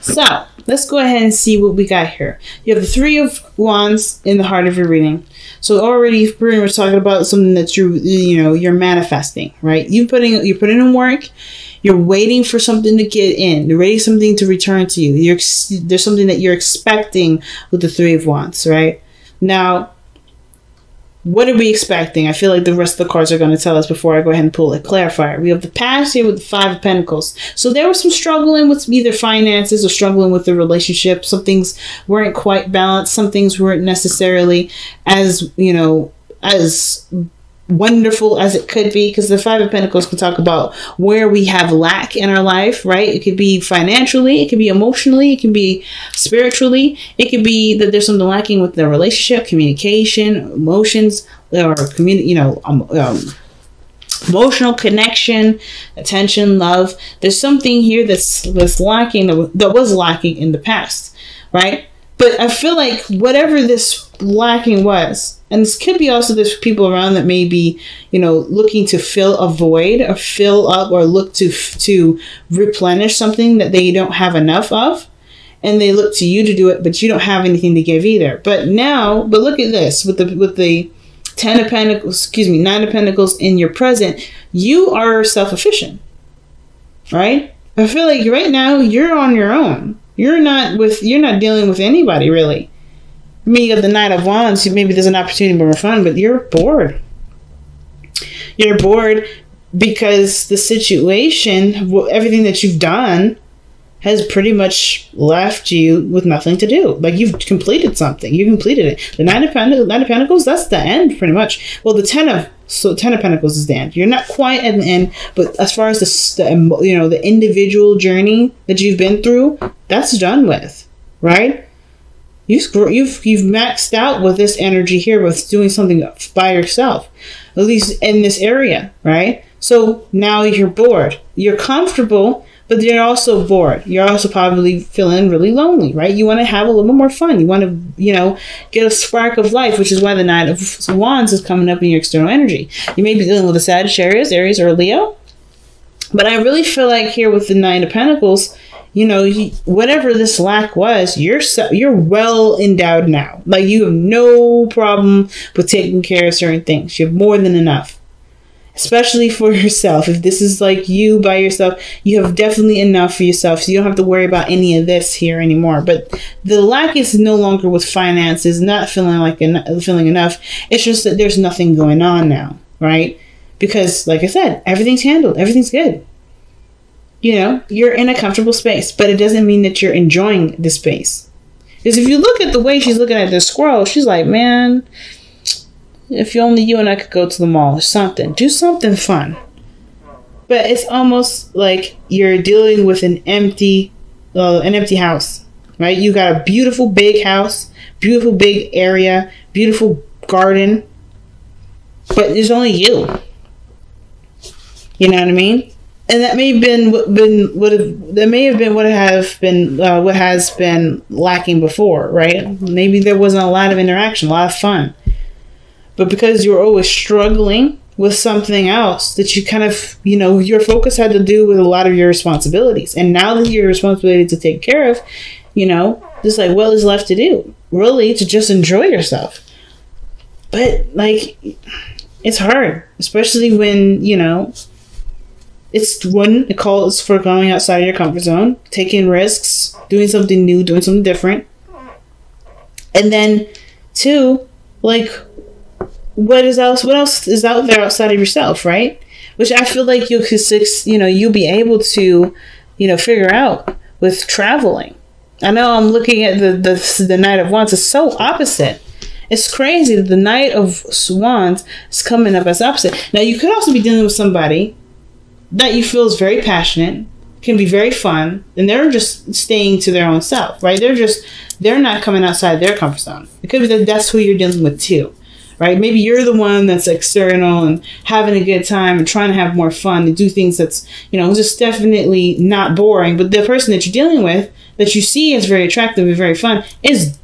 So let's go ahead and see what we got here. You have the Three of Wands in the heart of your reading. So already pretty much talking about something that you're manifesting, right? You're putting in work. You're waiting for something to get in. You're waiting for something to return to you. There's something that you're expecting with the Three of Wands, right? Now, what are we expecting? I feel like the rest of the cards are going to tell us before I go ahead and pull a clarifier. We have the past here with the Five of Pentacles. So there was some struggling with either finances or struggling with the relationship. Some things weren't quite balanced. Some things weren't necessarily as, as wonderful as it could be, because the Five of Pentacles can talk about where we have lack in our life, right? It could be financially, it could be emotionally, it can be spiritually, it could be that there's something lacking with the relationship, communication, emotions, or emotional connection, attention, love. There's something here that's lacking, that was lacking in the past, right? But I feel like whatever this lacking was, and this could be also there's people around that may be, looking to fill a void or fill up or look to replenish something that they don't have enough of. And they look to you to do it, but you don't have anything to give either. But look at this with the Nine of Pentacles in your present, you are self-efficient, right? I feel like right now you're on your own. You're not dealing with anybody really. I mean, you got the Knight of Wands. Maybe there's an opportunity for more fun, but you're bored. You're bored because the situation, everything that you've done, has pretty much left you with nothing to do. Like you've completed something. You completed it. The Nine of Pentacles, that's the end pretty much. Well, the Ten of Pentacles is the end. You're not quite at the end, but as far as the individual journey that you've been through, that's done with, right? You've maxed out with this energy here with doing something by yourself, at least in this area, right? So now you're bored. You're comfortable, but you're also bored. You're also probably feeling really lonely, right? You want to have a little bit more fun. You want to, get a spark of life, which is why the Knight of Wands is coming up in your external energy. You may be dealing with a Sagittarius, Aries, or a Leo. But I really feel like here with the Nine of Pentacles, whatever this lack was, you're well endowed now. Like you have no problem with taking care of certain things. You have more than enough. Especially for yourself. If this is like you by yourself, you have definitely enough for yourself. So you don't have to worry about any of this here anymore. But the lack is no longer with finances, not feeling enough. It's just that there's nothing going on now, right? Because like I said, everything's handled. Everything's good. You're in a comfortable space, but it doesn't mean that you're enjoying the space. Because if you look at the way she's looking at this squirrel, she's like, man, if only you and I could go to the mall or something. Do something fun. But it's almost like you're dealing with an empty house, right? You got a beautiful big house, beautiful big area, beautiful garden, but there's only you. You know what I mean? And that may have been what has been lacking before, right? Maybe there wasn't a lot of interaction, a lot of fun. But because you were always struggling with something else that you kind of, your focus had to do with a lot of your responsibilities. And now that your responsibility to take care of, just like what is left to do? Really, to just enjoy yourself. But like, it's hard, especially when, it calls for going outside of your comfort zone, taking risks, doing something new, doing something different. And then two, like, what else is out there outside of yourself, right? Which I feel like you'll be able to, figure out with traveling. I know I'm looking at the Knight of Wands. It's so opposite. It's crazy that the Knight of Wands is coming up as opposite. Now, you could also be dealing with somebody that you feel is very passionate, can be very fun, and they're just staying to their own self, right? They're not coming outside their comfort zone. It could be that that's who you're dealing with too. Right? Maybe you're the one that's external and having a good time and trying to have more fun and do things that's, just definitely not boring. But the person that you're dealing with that you see as very attractive and very fun is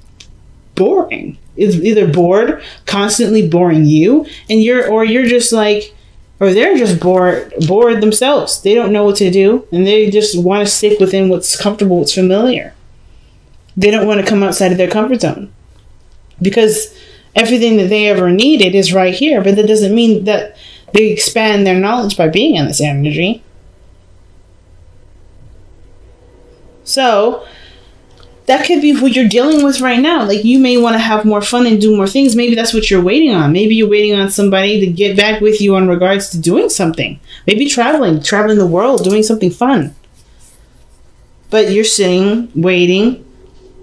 boring. Is either bored, constantly boring you, and you're just like, or they're just bored themselves. They don't know what to do, and they just want to stick within what's comfortable, what's familiar. They don't want to come outside of their comfort zone, because everything that they ever needed is right here. But that doesn't mean that they expand their knowledge by being in this energy. So that could be what you're dealing with right now. Like, you may want to have more fun and do more things. Maybe that's what you're waiting on. Maybe you're waiting on somebody to get back with you in regards to doing something. Maybe traveling the world, doing something fun. But you're sitting, waiting,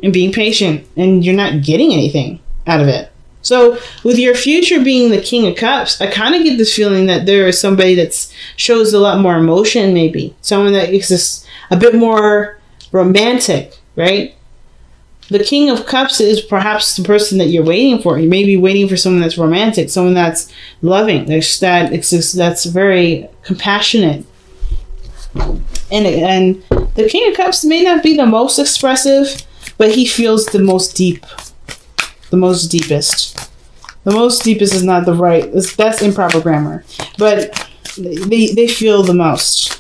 and being patient, and you're not getting anything out of it. So with your future being the King of Cups, I kind of get this feeling that there is somebody that shows a lot more emotion, maybe. Someone that is just a bit more romantic, right? The King of Cups is perhaps the person that you're waiting for. You may be waiting for someone that's romantic, someone that's loving, that's very compassionate. And the King of Cups may not be the most expressive, but he feels the most deep, the most deepest. The most deepest is not the right, that's improper grammar, but they feel the most.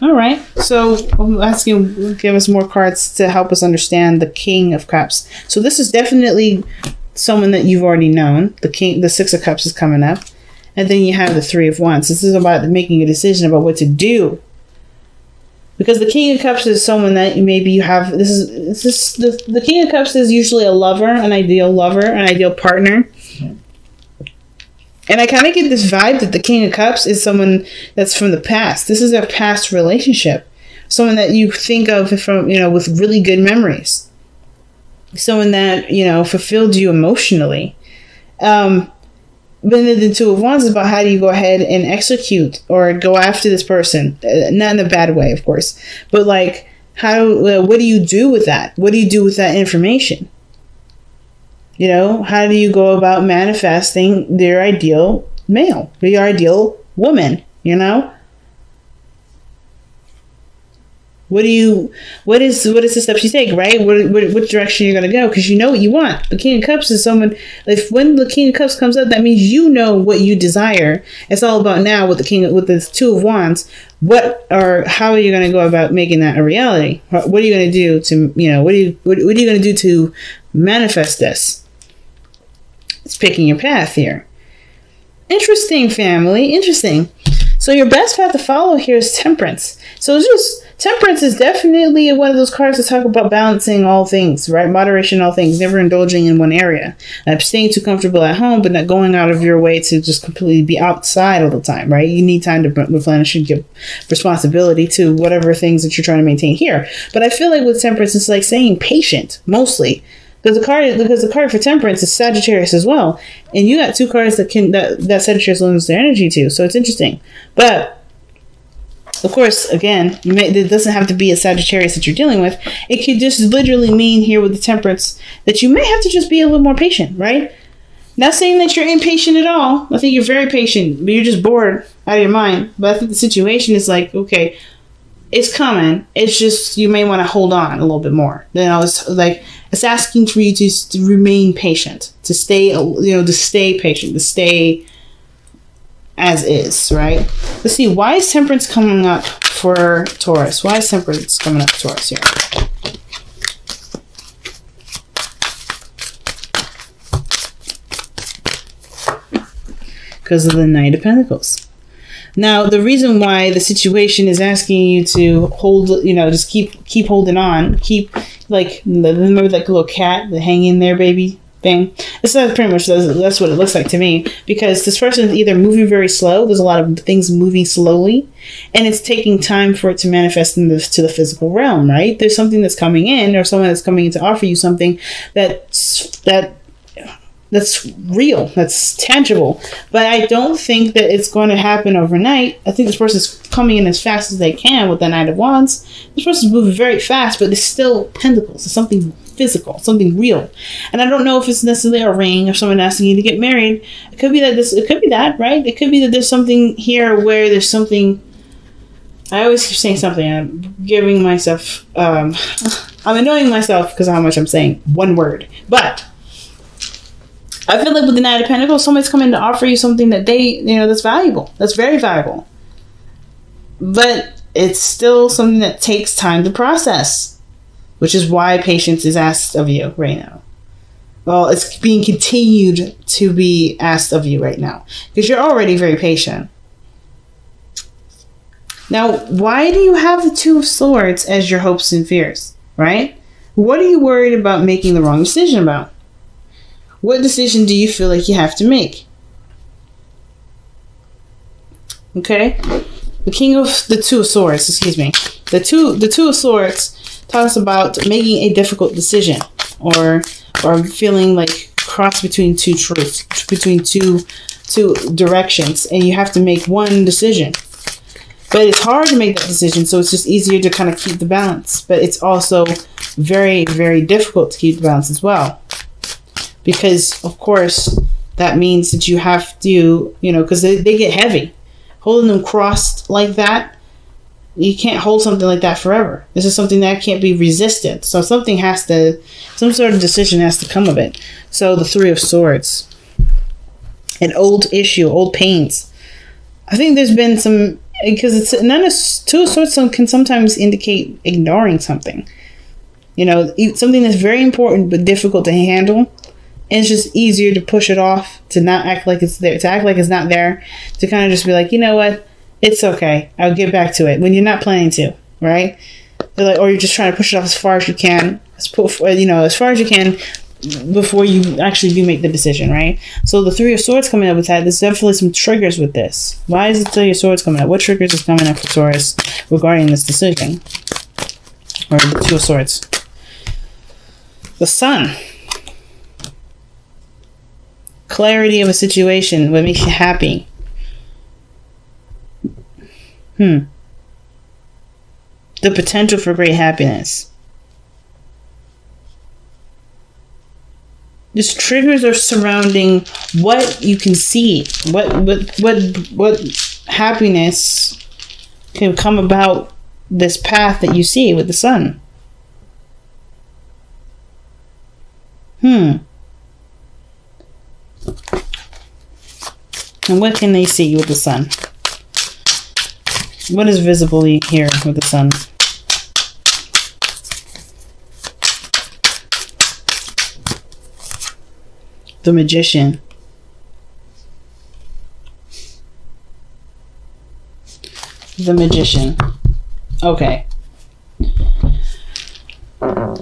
All right, so I'm asking, give us more cards to help us understand the King of Cups. So this is definitely someone that you've already known. The Six of Cups is coming up, and then you have the Three of Wands. This is about making a decision about what to do, because the King of Cups is someone that maybe you have. The King of Cups is usually a lover, an ideal partner. And I kind of get this vibe that the King of Cups is someone that's from the past. This is a past relationship. Someone that you think of from, with really good memories. Someone that, fulfilled you emotionally. But then the Two of Wands is about how do you go ahead and execute or go after this person. Not in a bad way, of course. But like, what do you do with that? What do you do with that information? How do you go about manifesting their ideal male, your ideal woman, What is the steps you take, right? What direction you're going to go? Because you know what you want. The King of Cups is someone, when the King of Cups comes up, that means you know what you desire. It's all about now with the Two of Wands. How are you going to go about making that a reality? What are you going to do to, what are you going to do to manifest this? It's picking your path here. Interesting, family. Interesting. So your best path to follow here is Temperance. So Temperance is definitely one of those cards that talk about balancing all things, right? Moderation in all things, never indulging in one area. Staying too comfortable at home, but not going out of your way to just completely be outside all the time, right? You need time to replenish and give responsibility to whatever things that you're trying to maintain here. But I feel like with Temperance, it's like saying patient, mostly. Because the card for Temperance is Sagittarius as well, and you got two cards that Sagittarius lends their energy to, so it's interesting. But of course, again, it doesn't have to be a Sagittarius that you're dealing with. It could just literally mean here with the Temperance that you may have to just be a little more patient, right? Not saying that you're impatient at all. I think you're very patient, but you're just bored out of your mind. But I think the situation is like, okay, it's coming. It's just you may want to hold on a little bit more. It's asking for you to remain patient, to stay, to stay patient, to stay as is, right? Let's see. Why is Temperance coming up for Taurus? Why is Temperance coming up for Taurus here? Because of the Knight of Pentacles. Now, the reason why the situation is asking you to hold, just keep holding on, remember that little cat, the hang in there, baby thing? That's pretty much, that's what it looks like to me, because this person is either moving very slow, there's a lot of things moving slowly, and it's taking time for it to manifest to the physical realm, right? There's something that's coming in, or someone that's coming in to offer you something that's real, that's tangible. But I don't think that it's going to happen overnight. I think this person's coming in as fast as they can with the Knight of Wands. This person's moving very fast, but it's still pentacles. It's something physical, something real. And I don't know if it's necessarily a ring or someone asking you to get married. It could be that, right? It could be that there's something here where there's something. I always keep saying something. I'm giving myself, I'm annoying myself because of how much I'm saying one word. But I feel like with the Knight of Pentacles, somebody's coming to offer you something that they, that's valuable. That's very valuable. But it's still something that takes time to process, which is why patience is asked of you right now. Well, it's being continued to be asked of you right now because you're already very patient. Now, why do you have the Two of Swords as your hopes and fears, right? What are you worried about making the wrong decision about? What decision do you feel like you have to make? Okay? The Two of Swords, excuse me. The two of Swords talks about making a difficult decision or feeling like crossed between two truths, between two directions, and you have to make one decision. But it's hard to make that decision, so it's just easier to kind of keep the balance. But it's also very, very difficult to keep the balance as well. Because, of course, that means that you have to, because they get heavy. Holding them crossed like that, you can't hold something like that forever. This is something that can't be resisted. So some sort of decision has to come of it. So the Three of Swords. An old issue, old pains. I think there's been some, because Two of Swords can sometimes indicate ignoring something. Something that's very important but difficult to handle. And it's just easier to push it off, to not act like it's there, to act like it's not there, to kind of just be like, you know what, it's okay, I'll get back to it, when you're not planning to, right? Or you're just trying to push it off as far as you can, as far as you can before you actually do make the decision, right? So the Three of Swords coming up with that, there's definitely some triggers with this. Why is the Three of Swords coming up? What triggers is coming up for Taurus regarding this decision? Or the Two of Swords. The Sun. Clarity of a situation, what makes you happy. The potential for great happiness. Just triggers are surrounding what you can see. What happiness can come about this path that you see with the Sun. And what can they see with the Sun? What is visible here with the Sun? The Magician. The Magician. Okay.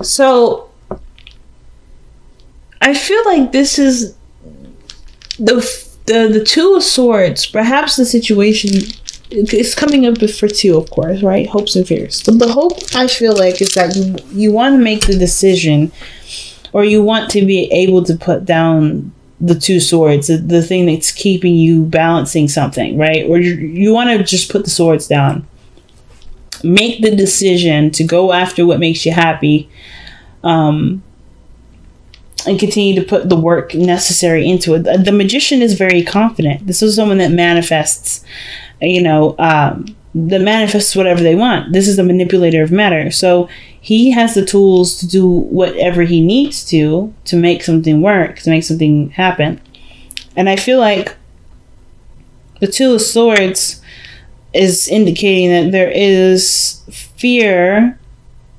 So, I feel like this is the Two of Swords. Perhaps the situation is coming up for two, of course, right? Hopes and fears. The hope, I feel like, is that you want to make the decision, or you want to be able to put down the Two Swords, the thing that's keeping you balancing something, right? Or you want to just put the swords down. Make the decision to go after what makes you happy, and continue to put the work necessary into it. The Magician is very confident. This is someone that manifests, that manifests whatever they want. This is the manipulator of matter. So he has the tools to do whatever he needs to make something work, to make something happen. And I feel like the Two of Swords is indicating that there is fear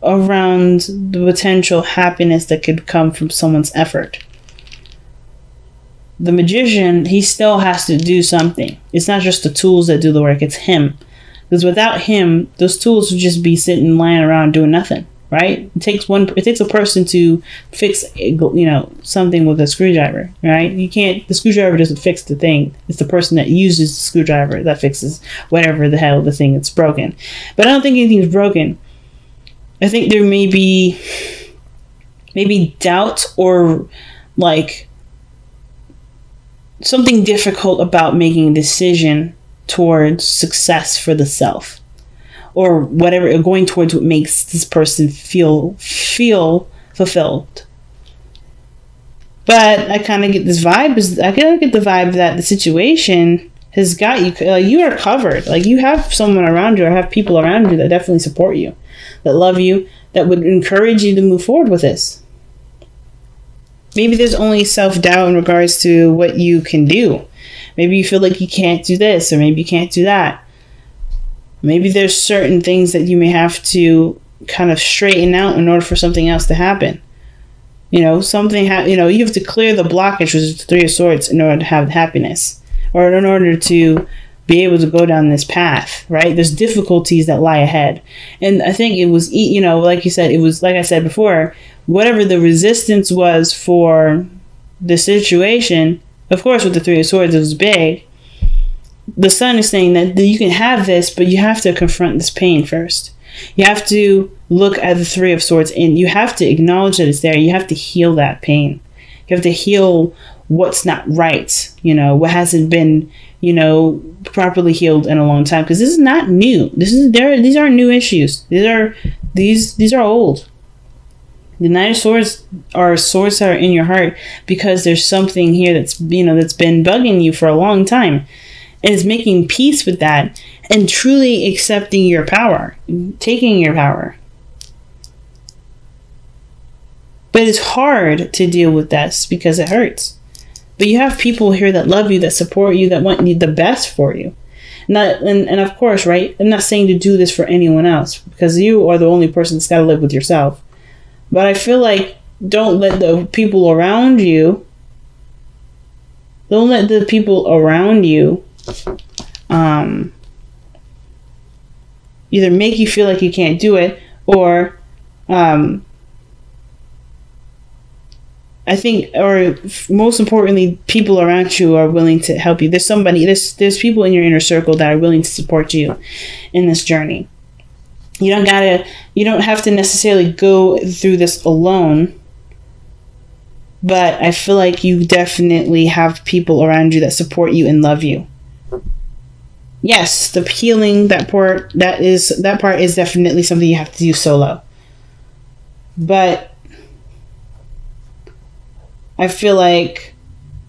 around the potential happiness that could come from someone's effort. The Magician, he still has to do something. It's not just the tools that do the work, it's him. Because without him, those tools would just be sitting, lying around doing nothing, right? It takes a person to fix, something with a screwdriver, right? The screwdriver doesn't fix the thing. It's the person that uses the screwdriver that fixes whatever the hell the thing that's broken. But I don't think anything's broken. I think there may be maybe doubt or like something difficult about making a decision towards success for the self, or whatever, or going towards what makes this person feel fulfilled. But I kind of get this vibe. I kind of get the vibe that the situation has got you. Like, you are covered. Like, you have someone around you, or have people around you that definitely support you, that love you, that would encourage you to move forward with this. Maybe there's only self-doubt in regards to what you can do. Maybe you feel like you can't do this, or maybe you can't do that. Maybe there's certain things that you may have to kind of straighten out in order for something else to happen. You know, you have to clear the blockage, which is the Three of Swords, in order to have happiness, or in order to be able to go down this path, right? There's difficulties that lie ahead. And I think it was, you know, like you said, it was, like I said before, whatever the resistance was for the situation, of course, with the Three of Swords, it was big. The Sun is saying that you can have this, but you have to confront this pain first. You have to look at the Three of Swords, and you have to acknowledge that it's there. You have to heal that pain. You have to heal what's not right, you know, what hasn't been, you know, properly healed in a long time. Because this is not new. These aren't new issues. These are old. The Nine of Swords are swords that are in your heart because there's something here that's, you know, that's been bugging you for a long time. And it's making peace with that and truly accepting your power, taking your power. But it's hard to deal with this because it hurts. But you have people here that love you, that support you, that want the best for you. And of course, right, I'm not saying to do this for anyone else, because you are the only person that's got to live with yourself. But I feel like don't let the people around you either make you feel like you can't do it, or I think, or most importantly, people around you are willing to help you. There's people in your inner circle that are willing to support you in this journey. You don't have to necessarily go through this alone, but I feel like you definitely have people around you that support you and love you. Yes, the healing, that part is definitely something you have to do solo. But I feel like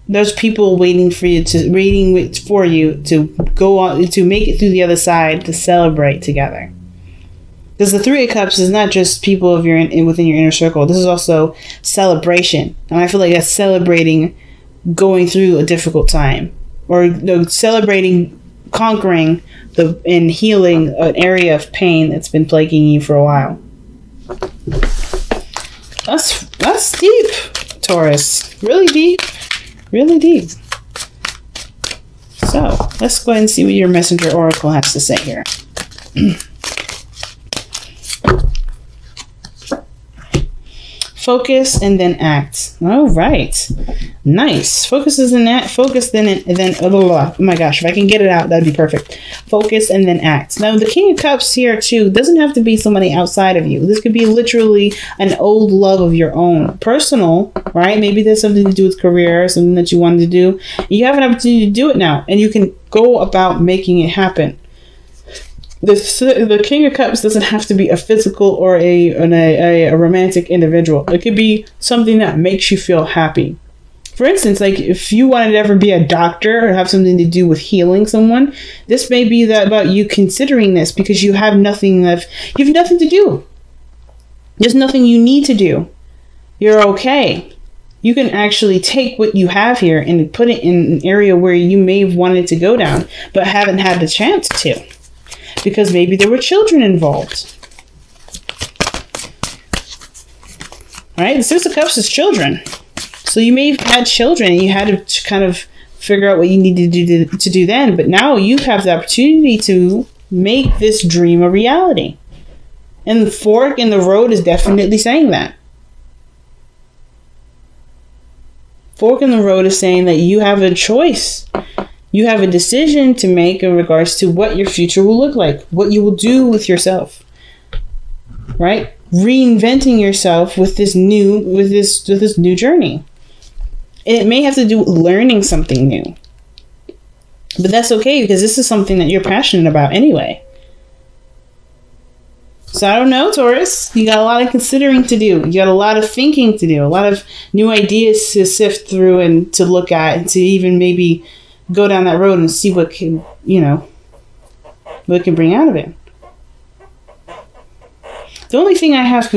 there's people waiting for you to go on, to make it through the other side, to celebrate together. Because the Three of Cups is not just people within your inner circle. This is also celebration. And I feel like that's celebrating going through a difficult time. Or celebrating conquering and healing an area of pain that's been plaguing you for a while. That's deep, Taurus. Really deep. Really deep. So, let's go ahead and see what your messenger oracle has to say here. Focus and then act. All right, nice. Focus and act. Focus then oh my gosh, if I can get it out, that'd be perfect. Focus and then act. Now the King of Cups here too doesn't have to be somebody outside of you. This could be literally an old love of your own, personal, right? Maybe there's something to do with career, something that you wanted to do. You have an opportunity to do it now, and you can go about making it happen. The King of Cups doesn't have to be a physical or a romantic individual. It could be something that makes you feel happy. For instance, like if you wanted to ever be a doctor or have something to do with healing someone, this may be about you considering this because you have nothing to do. There's nothing you need to do. You're okay. You can actually take what you have here and put it in an area where you may have wanted to go down, but haven't had the chance to. Because maybe there were children involved. Right? The Six of Cups is children. So you may have had children and you had to kind of figure out what you needed to do then. But now you have the opportunity to make this dream a reality. And the fork in the road is definitely saying that. Fork in the road is saying that you have a choice. You have a decision to make in regards to what your future will look like, what you will do with yourself, right? Reinventing yourself with this new journey. And it may have to do with learning something new, but that's okay because this is something that you're passionate about anyway. So I don't know, Taurus. You got a lot of considering to do. You got a lot of thinking to do. A lot of new ideas to sift through and to look at, and to even maybe go down that road and see what can, what can bring out of it. The only thing I have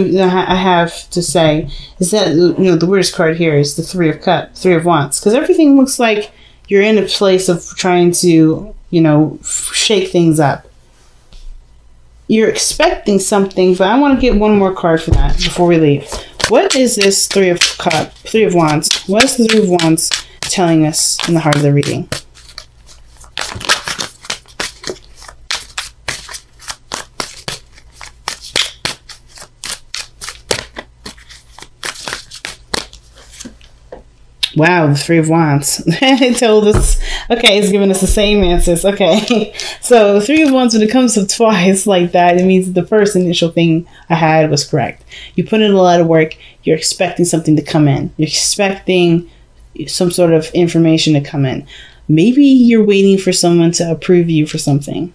to say is that, you know, the weirdest card here is the Three of Wands, because everything looks like you're in a place of trying to, you know, shake things up. You're expecting something, but I want to get one more card for that before we leave. What is this Three of Wands? What is the Three of Wands telling us in the heart of the reading? Wow, the Three of Wands. It told us, okay, it's giving us the same answers. Okay, so the Three of Wands, when it comes to twice like that, it means the first initial thing I had was correct. You put in a lot of work, you're expecting something to come in. You're expecting some sort of information to come in. Maybe you're waiting for someone to approve you for something.